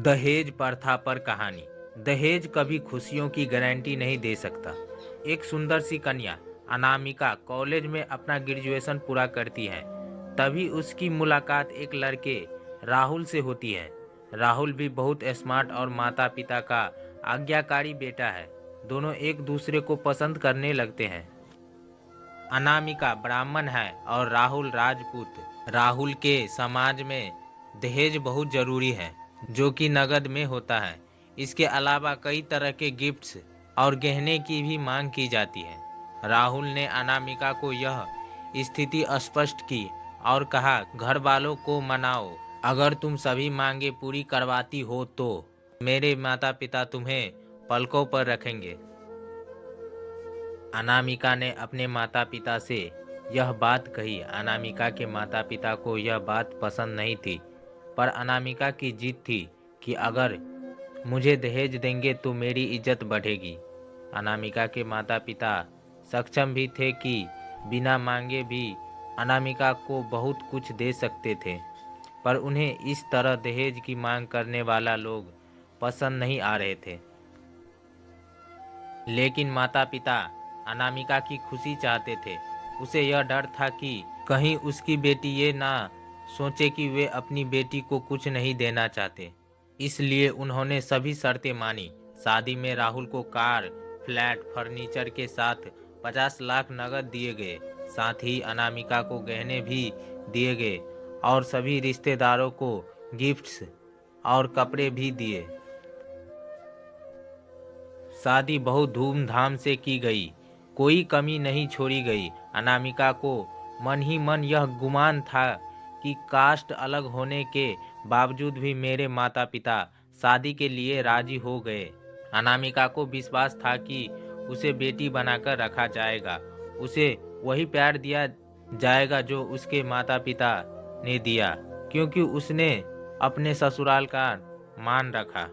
दहेज प्रथा पर कहानी। दहेज कभी खुशियों की गारंटी नहीं दे सकता। एक सुंदर सी कन्या अनामिका कॉलेज में अपना ग्रेजुएशन पूरा करती है। तभी उसकी मुलाकात एक लड़के राहुल से होती है। राहुल भी बहुत स्मार्ट और माता पिता का आज्ञाकारी बेटा है। दोनों एक दूसरे को पसंद करने लगते हैं। अनामिका ब्राह्मण है और राहुल राजपूत। राहुल के समाज में दहेज बहुत जरूरी है, जो कि नगद में होता है। इसके अलावा कई तरह के गिफ्ट्स और गहने की भी मांग की जाती है। राहुल ने अनामिका को यह स्थिति स्पष्ट की और कहा, घर वालों को मनाओ, अगर तुम सभी मांगे पूरी करवाती हो तो मेरे माता पिता तुम्हें पलकों पर रखेंगे। अनामिका ने अपने माता पिता से यह बात कही। अनामिका के माता पिता को यह बात पसंद नहीं थी, पर अनामिका की जिद थी कि अगर मुझे दहेज देंगे तो मेरी इज्जत बढ़ेगी। अनामिका के माता पिता सक्षम भी थे कि बिना मांगे भी अनामिका को बहुत कुछ दे सकते थे, पर उन्हें इस तरह दहेज की मांग करने वाला लोग पसंद नहीं आ रहे थे। लेकिन माता पिता अनामिका की खुशी चाहते थे। उसे यह डर था कि कहीं उसकी बेटी ये ना सोचे कि वे अपनी बेटी को कुछ नहीं देना चाहते। इसलिए उन्होंने सभी शर्तें मानी। शादी में राहुल को कार, फ्लैट, फर्नीचर के साथ 50 लाख नगद दिए गए। साथ ही अनामिका को गहने भी दिए गए और सभी रिश्तेदारों को गिफ्ट्स और कपड़े भी दिए। शादी बहुत धूमधाम से की गई, कोई कमी नहीं छोड़ी गई। अनामिका को मन ही मन यह गुमान था कि कास्ट अलग होने के बावजूद भी मेरे माता पिता शादी के लिए राजी हो गए। अनामिका को विश्वास था कि उसे बेटी बनाकर रखा जाएगा, उसे वही प्यार दिया जाएगा जो उसके माता पिता ने दिया, क्योंकि उसने अपने ससुराल का मान रखा।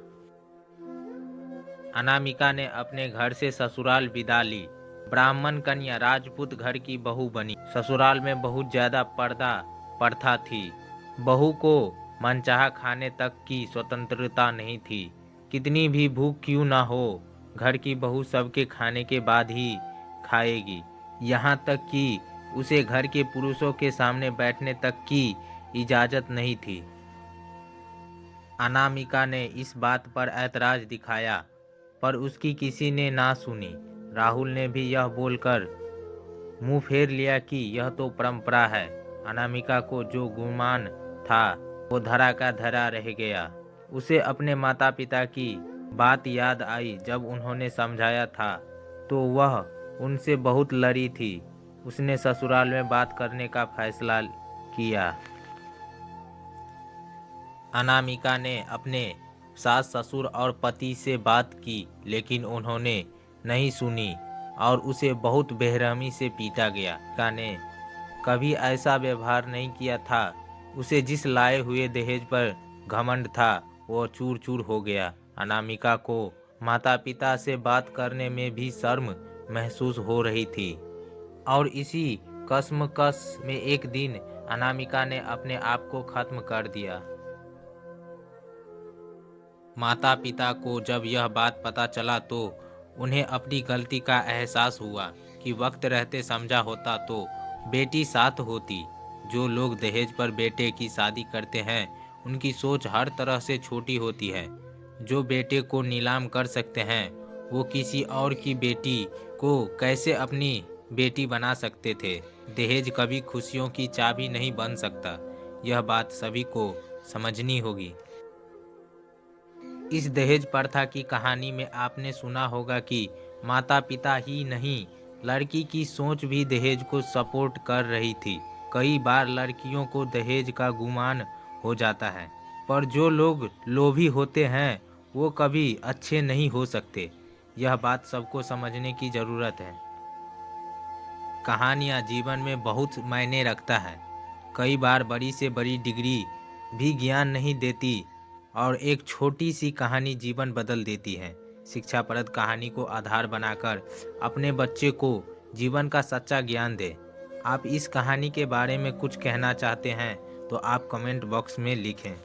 अनामिका ने अपने घर से ससुराल विदा ली। ब्राह्मण कन्या राजपूत घर की बहू बनी। ससुराल में बहुत ज्यादा पर्दा प्रथा थी। बहू को मनचाहा खाने तक की स्वतंत्रता नहीं थी। कितनी भी भूख क्यों ना हो, घर की बहू सबके खाने के बाद ही खाएगी। यहाँ तक कि उसे घर के पुरुषों के सामने बैठने तक की इजाजत नहीं थी। अनामिका ने इस बात पर ऐतराज दिखाया, पर उसकी किसी ने ना सुनी। राहुल ने भी यह बोलकर मुंह फेर लिया कि यह तो परंपरा है। अनामिका को जो गुमान था वो धरा का धरा रह गया। उसे अपने माता पिता की बात याद आई। जब उन्होंने समझाया था तो वह उनसे बहुत लड़ी थी। उसने ससुराल में बात करने का फैसला किया। अनामिका ने अपने सास ससुर और पति से बात की, लेकिन उन्होंने नहीं सुनी और उसे बहुत बेरहमी से पीटा गया। अनामिका ने कभी ऐसा व्यवहार नहीं किया था। उसे जिस लाए हुए दहेज पर घमंड था वो चूर चूर हो गया। अनामिका को माता पिता से बात करने में भी शर्म महसूस हो रही थी और इसी कश्मकश में एक दिन अनामिका ने अपने आप को खत्म कर दिया। माता पिता को जब यह बात पता चला तो उन्हें अपनी गलती का एहसास हुआ कि वक्त रहते समझा होता तो बेटी साथ होती। जो लोग दहेज पर बेटे की शादी करते हैं उनकी सोच हर तरह से छोटी होती है। जो बेटे को नीलाम कर सकते हैं वो किसी और की बेटी को कैसे अपनी बेटी बना सकते थे। दहेज कभी खुशियों की चाबी नहीं बन सकता। यह बात सभी को समझनी होगी। इस दहेज प्रथा की कहानी में आपने सुना होगा कि माता पिता ही नहीं, लड़की की सोच भी दहेज को सपोर्ट कर रही थी। कई बार लड़कियों को दहेज का गुमान हो जाता है, पर जो लोग लोभी होते हैं वो कभी अच्छे नहीं हो सकते। यह बात सबको समझने की ज़रूरत है। कहानियाँ जीवन में बहुत मायने रखता है। कई बार बड़ी से बड़ी डिग्री भी ज्ञान नहीं देती और एक छोटी सी कहानी जीवन बदल देती है। शिक्षाप्रद कहानी को आधार बनाकर अपने बच्चे को जीवन का सच्चा ज्ञान दें। आप इस कहानी के बारे में कुछ कहना चाहते हैं तो आप कमेंट बॉक्स में लिखें।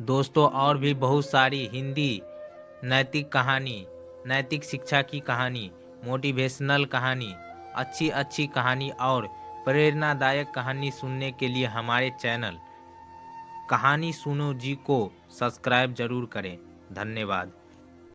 दोस्तों और भी बहुत सारी हिंदी नैतिक कहानी, नैतिक शिक्षा की कहानी, मोटिवेशनल कहानी, अच्छी अच्छी कहानी और प्रेरणादायक कहानी सुनने के लिए हमारे चैनल कहानी सुनो जी को सब्सक्राइब जरूर करें। धन्यवाद।